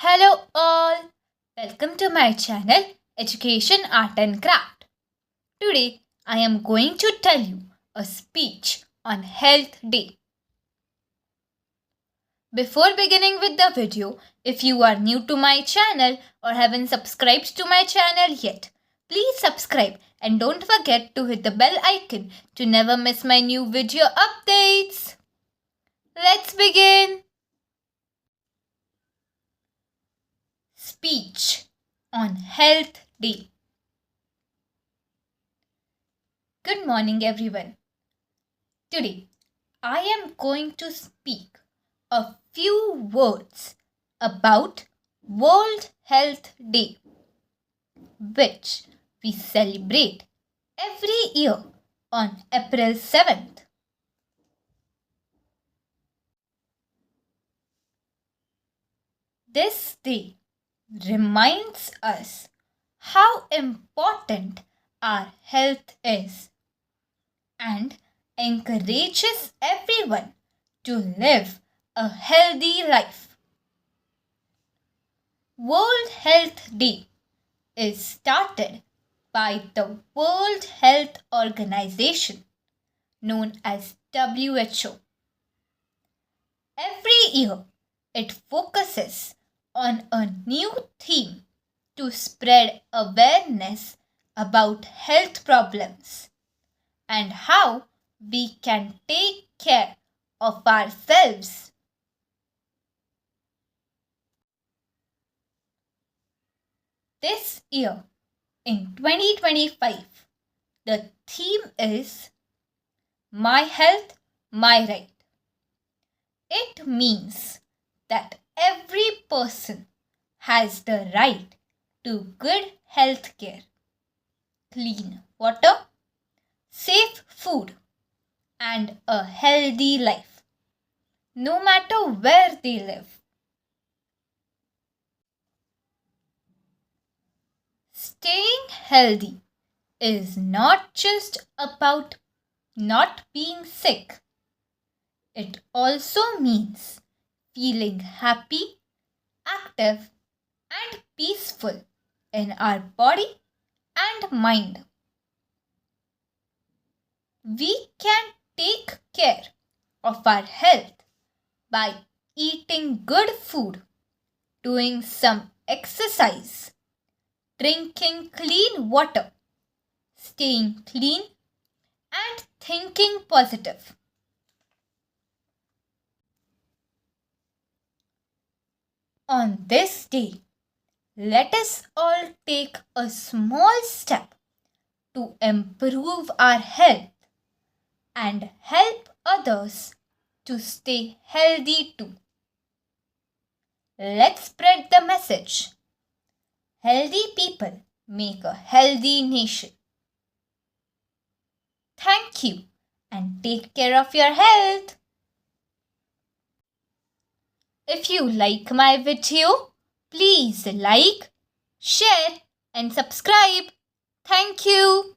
Hello all, welcome to my channel Education Art and Craft. Today I am going to tell you a speech on Health Day. Before beginning with the video, if you are new to my channel or haven't subscribed to my channel yet, please subscribe and don't forget to hit the bell icon to never miss my new video updates. Let's begin. Speech on Health Day. Good morning, everyone. Today, I am going to speak a few words about World Health Day, which we celebrate every year on April 7th. This day reminds us how important our health is and encourages everyone to live a healthy life. World Health Day is started by the World Health Organization, known as WHO. Every year, it focuses on a new theme to spread awareness about health problems and how we can take care of ourselves. This year, in 2025, the theme is My Health, My Right. It means that every person has the right to good health care, clean water, safe food, and a healthy life, no matter where they live. Staying healthy is not just about not being sick. It also means feeling happy, active, and peaceful in our body and mind. We can take care of our health by eating good food, doing some exercise, drinking clean water, staying clean, and thinking positive. On this day, let us all take a small step to improve our health and help others to stay healthy too. Let's spread the message. Healthy people make a healthy nation. Thank you and take care of your health. If you like my video, please like, share and subscribe. Thank you.